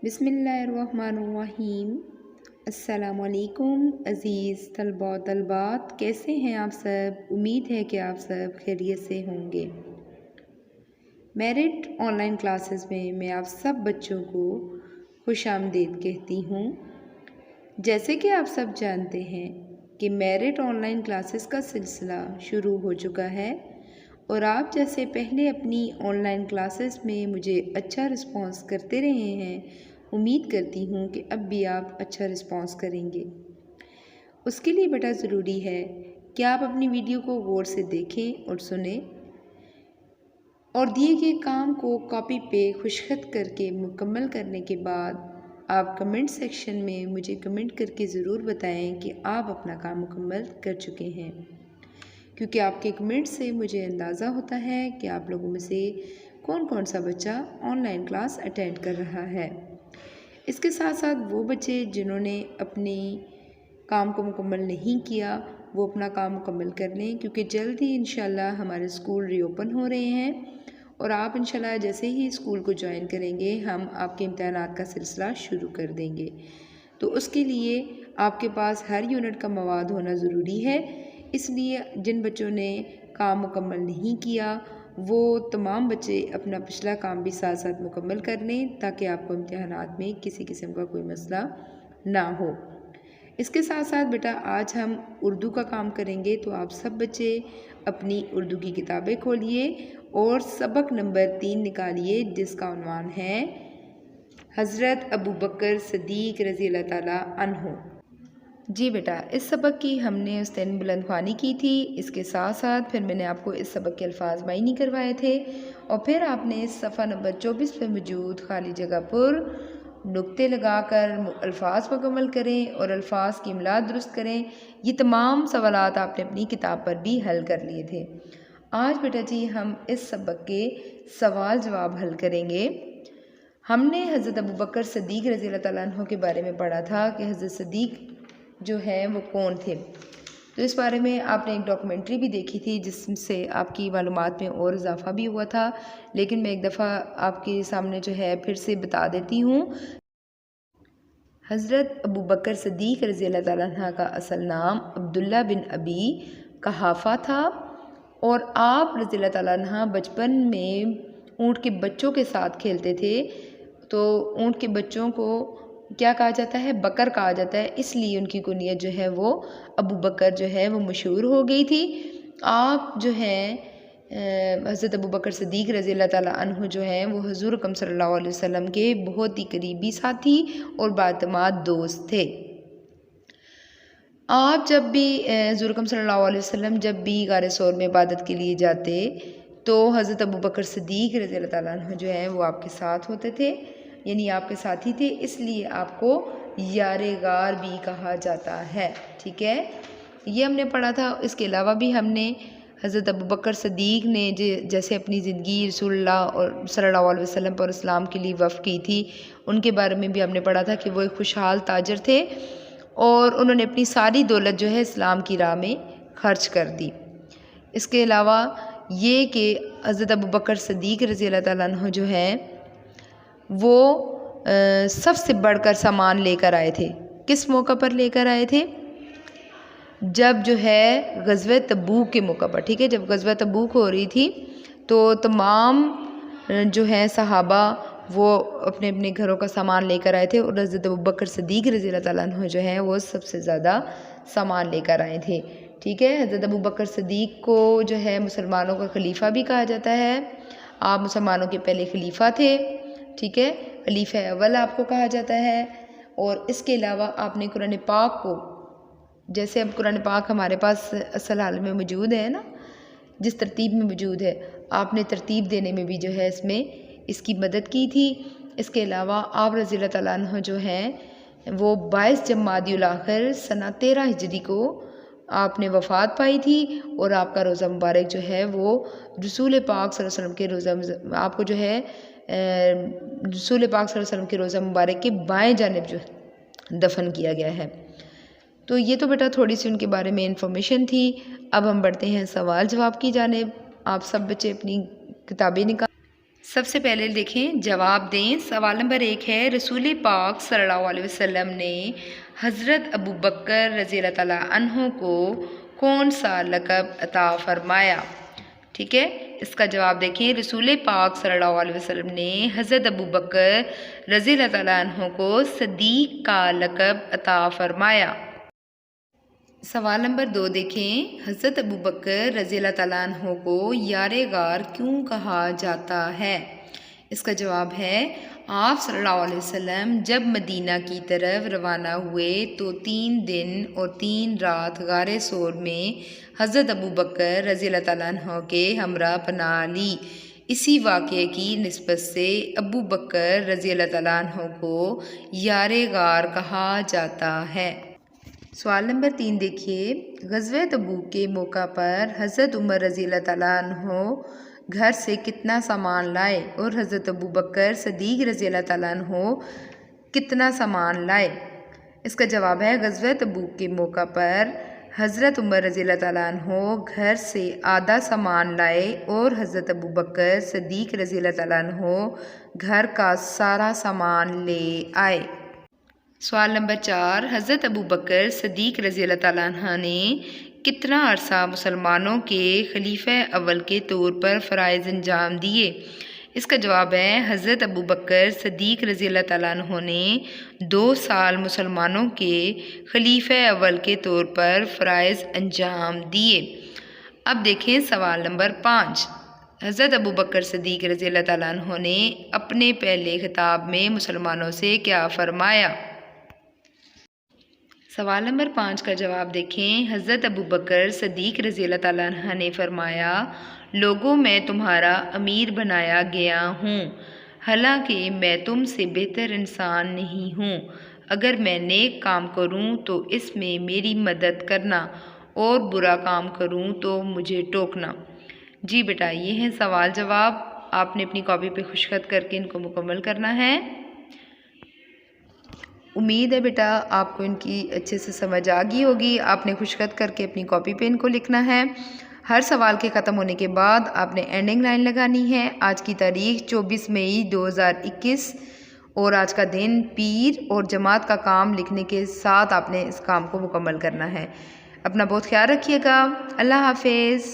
बिस्मिल्लाहिर्रहमानिर्रहीम। अस्सलामुअलैकुम अज़ीज़ तलबा तलबात, कैसे हैं आप सब। उम्मीद है कि आप सब खैरियत से होंगे। मेरिट ऑनलाइन क्लासेस में मैं आप सब बच्चों को खुशामदीद कहती हूँ। जैसे कि आप सब जानते हैं कि मेरिट ऑनलाइन क्लासेस का सिलसिला शुरू हो चुका है और आप जैसे पहले अपनी ऑनलाइन क्लासेस में मुझे अच्छा रिस्पांस करते रहे हैं, उम्मीद करती हूँ कि अब भी आप अच्छा रिस्पांस करेंगे। उसके लिए बेटा ज़रूरी है कि आप अपनी वीडियो को गौर से देखें और सुनें और दिए गए काम को कॉपी पे खुशखत करके मुकम्मल करने के बाद आप कमेंट सेक्शन में मुझे कमेंट करके ज़रूर बताएं कि आप अपना काम मुकम्मल कर चुके हैं, क्योंकि आपके कमेंट से मुझे अंदाज़ा होता है कि आप लोगों में से कौन कौन सा बच्चा ऑनलाइन क्लास अटेंड कर रहा है। इसके साथ साथ वो बच्चे जिन्होंने अपने काम को मुकम्मल नहीं किया वो अपना काम मुकम्मल कर लें, क्योंकि जल्द ही इंशाल्लाह हमारे स्कूल रीओपन हो रहे हैं और आप इंशाल्लाह जैसे ही स्कूल को ज्वाइन करेंगे हम आपके इम्तहानात का सिलसिला शुरू कर देंगे। तो उसके लिए आपके पास हर यूनिट का मवाद होना ज़रूरी है। इसलिए जिन बच्चों ने काम मुकम्मल नहीं किया वो तमाम बच्चे अपना पिछला काम भी साथ साथ मुकम्मल कर लें, ताकि आपको इम्तहानात में किसी किस्म का कोई मसला ना हो। इसके साथ साथ बेटा आज हम उर्दू का काम करेंगे, तो आप सब बच्चे अपनी उर्दू की किताबें खोलिए और सबक नंबर 3 निकालिए, जिसका उन्वान है हज़रत अबू बकर सदीक रज़ी अल्लाह ताला अन्हु। जी बेटा, इस सबक की हमने उस दिन बुलंदख्वानी की थी। इसके साथ साथ फिर मैंने आपको इस सबक के अल्फाज मायनी करवाए थे और फिर आपने सफ़ा नंबर 24 पर मौजूद खाली जगह पर नुक्ते लगाकर अल्फाज मुकम्मल करें और अल्फाज की इमला दुरुस्त करें। ये तमाम सवालात आपने अपनी किताब पर भी हल कर लिए थे। आज बेटा जी हम इस सबक के सवाल जवाब हल करेंगे। हमने हज़रत अबू बकर सदीक रज़ी अल्लाह ताला अन्हु के बारे में पढ़ा था कि हज़रत सदीक जो है वो कौन थे। तो इस बारे में आपने एक डॉक्यूमेंट्री भी देखी थी जिससे आपकी मालूमात में और इजाफ़ा भी हुआ था, लेकिन मैं एक दफ़ा आपके सामने जो है फिर से बता देती हूँ। हज़रत अबू बकर सदीक रज़ी अल्लाह ताला अन्हु का असल नाम अब्दुल्ला बिन अबी कहाफ़ा था और आप रज़ी अल्लाह ताला अन्हु बचपन में ऊँट के बच्चों के साथ खेलते थे। तो ऊँट के बच्चों को क्या कहा जाता है, बकर कहा जाता है, इसलिए उनकी कुनियत जो है वो अबू बकर जो है वो मशहूर हो गई थी। आप जो हैं हज़रत अबू बकर सदीक रज़ी अल्लाह ताला अन्हु जो हैं वो हुज़ूर अकरम सल्लल्लाहु अलैहि वसल्लम के बहुत ही करीबी साथी और बातमाद दोस्त थे। आप जब भी हुज़ूर अकरम सल्लल्लाहु अलैहि वसल्लम जब भी गारे सौर में इबादत के लिए जाते तो हज़रत अबू बकर सदीक रज़ी अल्लाह ताला अन्हु जो हैं वो आपके साथ होते थे, यानी आपके साथी थे, इसलिए आपको यारे गार भी कहा जाता है। ठीक है, ये हमने पढ़ा था। इसके अलावा भी हमने हज़रत अबू बकर सदीक ने जैसे अपनी ज़िंदगी रसूलुल्लाह और सल्लल्लाहु अलैहि वसल्लम पर इस्लाम के लिए वफ़ की थी, उनके बारे में भी हमने पढ़ा था कि वो एक खुशहाल ताजर थे और उन्होंने अपनी सारी दौलत जो है इस्लाम की राह में खर्च कर दी। इसके अलावा ये कि हज़रत अबू बकर सदीक रज़ी अल्लाह ताला अन्हु जो हैं वो सबसे बढ़कर सामान लेकर आए थे। किस मौका पर लेकर आए थे? जब जो है ग़ज़वा तबूक के मौका पर। ठीक है, जब ग़ज़वा तबूक हो रही थी तो तमाम जो है सहाबा वो अपने अपने घरों का सामान लेकर आए थे और हज़रत अबू बकर सदीक रज़ी अल्लाह ताला अन्हु जो है वो सबसे ज़्यादा सामान लेकर आए थे। ठीक है, हज़रत अबू बकर सदीक को जो है मुसलमानों का खलीफा भी कहा जाता है। आप मुसलमानों के पहले खलीफा थे। ठीक है, खलीफा अव्वल आपको कहा जाता है। और इसके अलावा आपने कुरान पाक को, जैसे अब कुरान पाक हमारे पास असल हाल में मौजूद है ना, जिस तरतीब में मौजूद है, आपने तरतीब देने में भी जो है इसमें इसकी मदद की थी। इसके अलावा आप रज़ी अल्लाह ताला अन्हु जो हैं वो 22 जमादिउल आखिर सना 13 हिजरी को आपने वफ़ात पाई थी और आपका रोज़ा मुबारक जो है वो रसूल पाक सल्लल्लाहु अलैहि वसल्लम के रोज़ा, आपको जो है रसूल पाक सल्लल्लाहु अलैहि वसल्लम के रोज़ा मुबारक के बाएं जानिब जो दफन किया गया है। तो ये तो बेटा थोड़ी सी उनके बारे में इंफॉर्मेशन थी। अब हम बढ़ते हैं सवाल जवाब की जानिब। आप सब बच्चे अपनी किताबें निकाल। सबसे पहले देखें, जवाब दें। सवाल नंबर 1 है, रसूल पाक सल्लल्लाहु अलैहि वसल्लम ने हज़रत अबू बकर रज़ी अल्लाह तआला अन्हो को कौन सा लक़ब अता फ़रमाया? ठीक है, इसका जवाब देखें। रसूल पाक सल्लल्लाहु अलैहि वसल्लम ने हज़रत अबू बकर रज़ी अल्लाह तआला अन्हो को सदीक़ का लक़ब अता फ़रमाया। सवाल नंबर 2 देखें, हज़रत अबू बकर रज़ी अल्लाह तआला अन्हो को यारे गार क्यों कहा जाता है? इसका जवाब है, आप सल्लल्लाहु अलैहि वसल्लम जब मदीना की तरफ रवाना हुए तो 3 दिन और 3 रात गारे सोर में हज़रत अबू बकर रज़ी अल्लाह तआला अन्हो के हमरा पनाह ली। इसी वाक़े की निस्बत से अबू बकर रज़ी अल्लाह तआला अन्हो को यारे गार कहा जाता है। सवाल नंबर 3 देखिए, ग़ज़वे तबूक के मौका पर हज़रत उमर रज़ी अल्लाह तआला अन्हो घर से कितना सामान लाए और हज़रत अबू बकर सदीक़ रज़ी अल्लाह तआला अन्हो कितना सामान लाए? इसका जवाब है, ग़ज़वे तबूक के मौका पर हज़रत उमर रज़ी अल्लाह तआला अन्हो घर से आधा सामान लाए और हज़रत अबू बकर सदीक़ रज़ी अल्लाह तआला अन्हो घर का सारा सामान ले आए। सवाल नंबर 4, हज़रत अबू बकर सदीक़ रज़ी अल्लाह तआला अन्हा ने कितना अरसा मुसलमानों के खलीफा अव्वल के तौर पर फ़राइज़ अंजाम दिए? इसका जवाब है, हज़रत अबू बकर सदीक़ रज़ी अल्लाह तआला अन्हो ने 2 साल मुसलमानों के खलीफा अव्वल के तौर पर फ़राइज़ अंजाम दिए। अब देखें सवाल नंबर 5, हज़रत अबू बकर सदीक़ रज़ी अल्लाह तआला अन्हो ने अपने पहले खिताब में मुसलमानों से क्या फ़रमाया? सवाल नंबर 5 का जवाब देखें, हज़रत अबू बकर सदीक़ रज़ी अल्लाह तआला अन्हा ने फ़रमाया, लोगों मैं तुम्हारा अमीर बनाया गया हूँ, हालांकि मैं तुमसे बेहतर इंसान नहीं हूँ। अगर मैं नेक काम करूँ तो इसमें मेरी मदद करना और बुरा काम करूँ तो मुझे टोकना। जी बेटा, ये हैं सवाल जवाब। आपने अपनी कॉपी पे खुशखत करके इनको मुकम्मल करना है। उम्मीद है बेटा आपको इनकी अच्छे से समझ आ गई होगी। आपने खुशखत करके अपनी कॉपी पे इनको लिखना है। हर सवाल के ख़त्म होने के बाद आपने एंडिंग लाइन लगानी है। आज की तारीख 24 मई 2021 और आज का दिन पीर और जमात का काम लिखने के साथ आपने इस काम को मुकम्मल करना है। अपना बहुत ख्याल रखिएगा। अल्लाह हाफिज़।